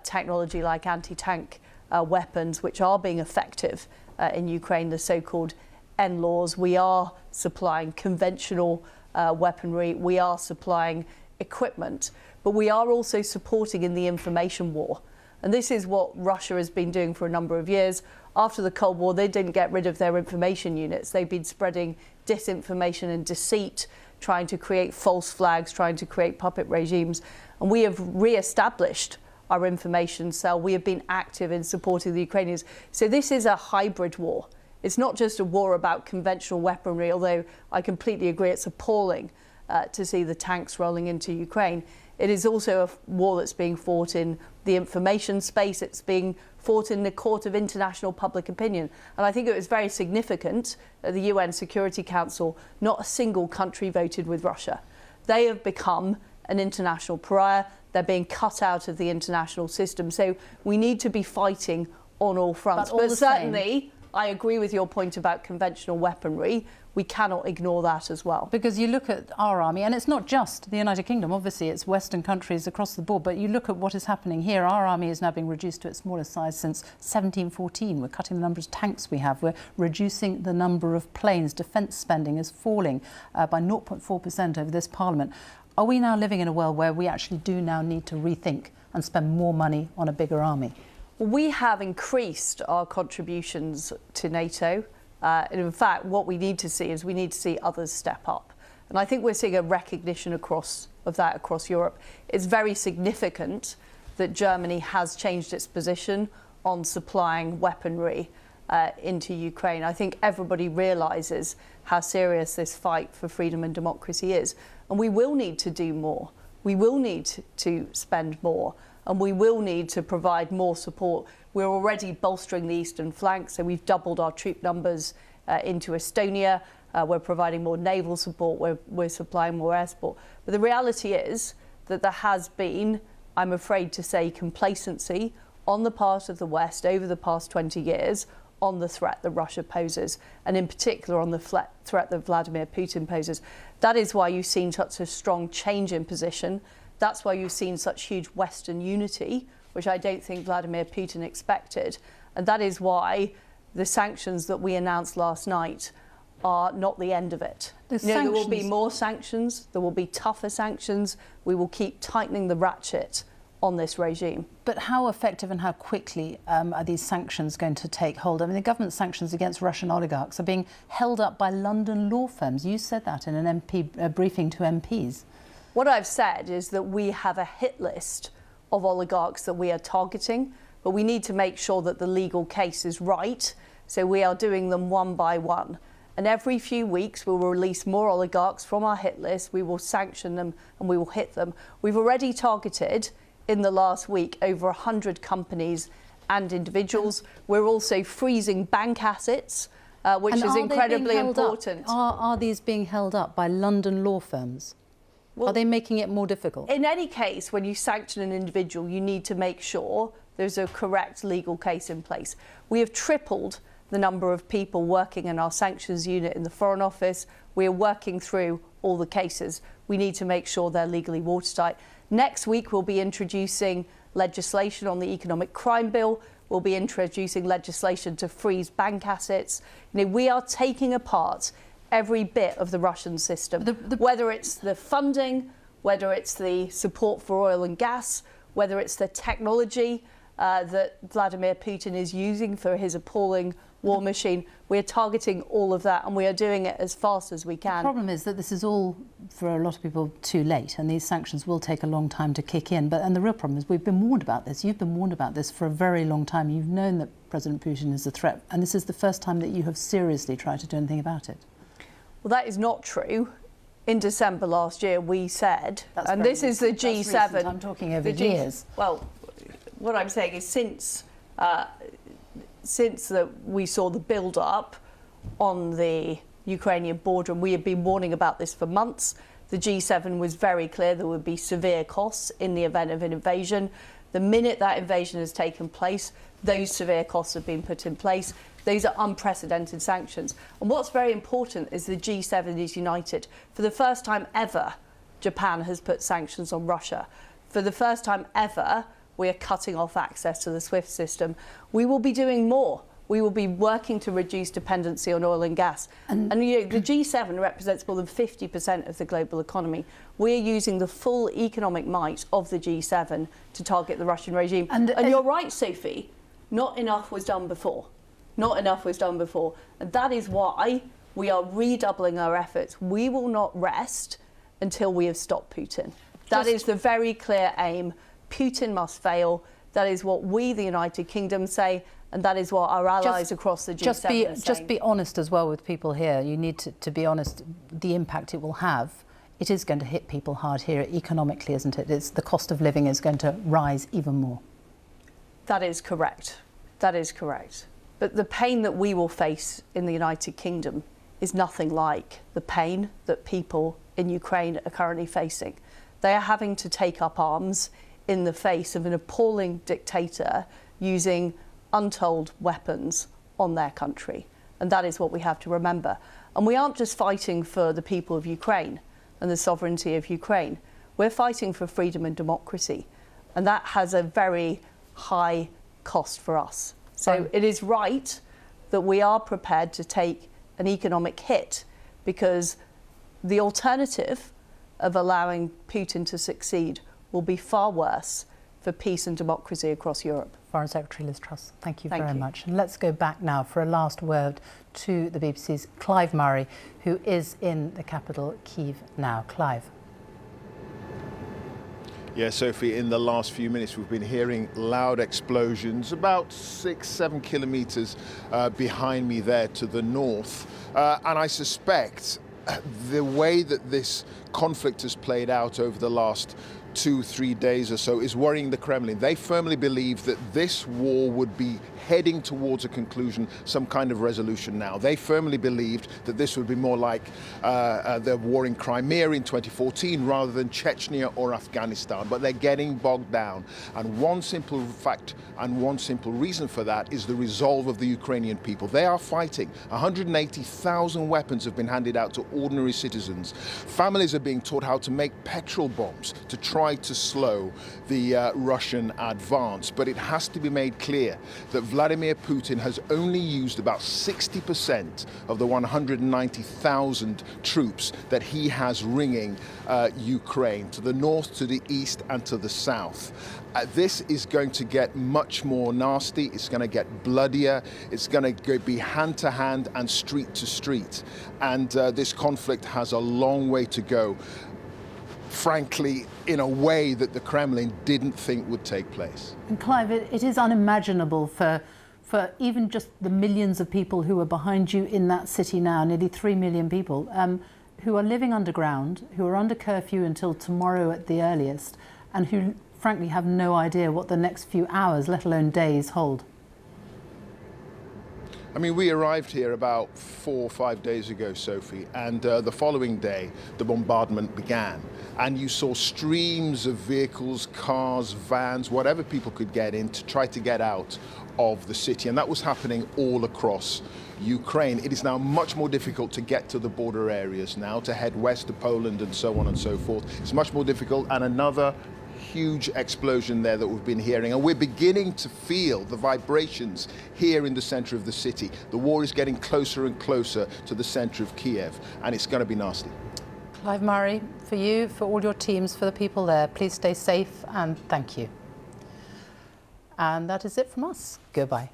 technology like anti-tank weapons, which are being effective in Ukraine, the so-called NLAWs. We are supplying conventional weaponry, we are supplying equipment, but we are also supporting in the information war. And this is what Russia has been doing for a number of years. After the Cold War, they didn't get rid of their information units. They've been spreading disinformation and deceit, trying to create false flags, trying to create puppet regimes. And we have re-established our information cell. We have been active in supporting the Ukrainians. So this is a hybrid war. It's not just a war about conventional weaponry, although I completely agree it's appalling to see the tanks rolling into Ukraine. It is also a war that's being fought in the information space. It's being fought in the court of international public opinion. And I think it was very significant at the UN Security Council, not a single country voted with Russia. They have become an international pariah. They're being cut out of the international system. So we need to be fighting on all fronts. But certainly, I agree with your point about conventional weaponry. We cannot ignore that as well. Because you look at our army, and it's not just the United Kingdom, obviously it's Western countries across the board, but you look at what is happening here. Our army is now being reduced to its smallest size since 1714. We're cutting the number of tanks we have. We're reducing the number of planes. Defence spending is falling by 0.4% over this Parliament. Are we now living in a world where we actually do now need to rethink and spend more money on a bigger army? We have increased our contributions to NATO. And in fact, what we need to see is we need to see others step up. And I think we're seeing a recognition across Europe. It's very significant that Germany has changed its position on supplying weaponry into Ukraine. I think everybody realises how serious this fight for freedom and democracy is. And we will need to do more. We will need to spend more. And we will need to provide more support. We're already bolstering the eastern flank, so we've doubled our troop numbers into Estonia. We're providing more naval support. We're supplying more air support. But the reality is that there has been, I'm afraid to say, complacency on the part of the West over the past 20 years on the threat that Russia poses, and in particular on the threat that Vladimir Putin poses. That is why you've seen such a strong change in position. That's why you've seen such huge Western unity, which I don't think Vladimir Putin expected. And that is why the sanctions that we announced last night are not the end of it. There will be more sanctions, there will be tougher sanctions. We will keep tightening the ratchet on this regime. But how effective and how quickly are these sanctions going to take hold? I mean, the government sanctions against Russian oligarchs are being held up by London law firms. You said that in an briefing to MPs. What I've said is that we have a hit list of oligarchs that we are targeting, but we need to make sure that the legal case is right. So we are doing them one by one. And every few weeks, we will release more oligarchs from our hit list. We will sanction them and we will hit them. We've already targeted, in the last week, over 100 companies and individuals. We're also freezing bank assets, which is incredibly important. Are these being held up by London law firms? Well, are they making it more difficult? In any case, when you sanction an individual, you need to make sure there's a correct legal case in place. We have tripled the number of people working in our sanctions unit in the Foreign Office. We are working through all the cases. We need to make sure they're legally watertight. Next week, we'll be introducing legislation on the Economic Crime Bill. We'll be introducing legislation to freeze bank assets. We are taking apart every bit of the Russian system, whether it's the funding, whether it's the support for oil and gas, whether it's the technology, that Vladimir Putin is using for his appalling war machine. We're targeting all of that, and we are doing it as fast as we can. The problem is that this is all, for a lot of people, too late, and these sanctions will take a long time to kick in. And the real problem is we've been warned about this. You've been warned about this for a very long time. You've known that President Putin is a threat, and this is the first time that you have seriously tried to do anything about it. Well, that is not true. In December last year, we said, and this is the G7. I'm talking over years. Well, what I'm saying is since we saw the build-up on the Ukrainian border, and we have been warning about this for months, the G7 was very clear there would be severe costs in the event of an invasion. The minute that invasion has taken place, those severe costs have been put in place. Those are unprecedented sanctions. And what's very important is the G7 is united. For the first time ever, Japan has put sanctions on Russia. For the first time ever, we are cutting off access to the SWIFT system. We will be doing more. We will be working to reduce dependency on oil and gas. And you know, the G7 represents more than 50% of the global economy. We are using the full economic might of the G7 to target the Russian regime. And you're right, Sophie, not enough was done before. Not enough was done before. And that is why we are redoubling our efforts. We will not rest until we have stopped Putin. That is the very clear aim. Putin must fail. That is what we, the United Kingdom, say, and that is what our allies across the G7 are saying. Just be honest as well with people here. You need to be honest, the impact it will have. It is going to hit people hard here economically, isn't it? It's the cost of living is going to rise even more. That is correct. That is correct. But the pain that we will face in the United Kingdom is nothing like the pain that people in Ukraine are currently facing. They are having to take up arms in the face of an appalling dictator using untold weapons on their country. And that is what we have to remember. And we aren't just fighting for the people of Ukraine and the sovereignty of Ukraine. We're fighting for freedom and democracy. And that has a very high cost for us. So it is right that we are prepared to take an economic hit, because the alternative of allowing Putin to succeed will be far worse for peace and democracy across Europe. Foreign Secretary Liz Truss, thank you very much. And let's go back now for a last word to the BBC's Clive Murray, who is in the capital, Kyiv, now. Clive. Yeah, Sophie, in the last few minutes we've been hearing loud explosions about 6-7 kilometres behind me there to the north. And I suspect the way that this conflict has played out over the last 2-3 days or so is worrying the Kremlin. They firmly believe that this war would be heading towards a conclusion, some kind of resolution now. They firmly believed that this would be more like the war in Crimea in 2014 rather than Chechnya or Afghanistan, but they're getting bogged down. And one simple fact and one simple reason for that is the resolve of the Ukrainian people. They are fighting. 180,000 weapons have been handed out to ordinary citizens. Families are being taught how to make petrol bombs to try to slow the Russian advance. But it has to be made clear that Vladimir Putin has only used about 60% of the 190,000 troops that he has ringing Ukraine, to the north, to the east and to the south. This is going to get much more nasty. It's going to get bloodier. It's going to be hand to hand and street to street. And this conflict has a long way to go, frankly, in a way that the Kremlin didn't think would take place. And Clive, it is unimaginable for even just the millions of people who are behind you in that city now, nearly 3 million people, who are living underground, who are under curfew until tomorrow at the earliest, and who frankly have no idea what the next few hours, let alone days, hold. I mean, we arrived here about 4 or 5 days ago, Sophie, and the following day, the bombardment began. And you saw streams of vehicles, cars, vans, whatever people could get in to try to get out of the city. And that was happening all across Ukraine. It is now much more difficult to get to the border areas now, to head west to Poland and so on and so forth. It's much more difficult, and another huge explosion there that we've been hearing, and we're beginning to feel the vibrations here in the center of the city. The war is getting closer and closer to the center of Kiev, and it's going to be nasty. Clive Murray, for you, for all your teams, for the people there, please stay safe and thank you. And that is it from us. Goodbye.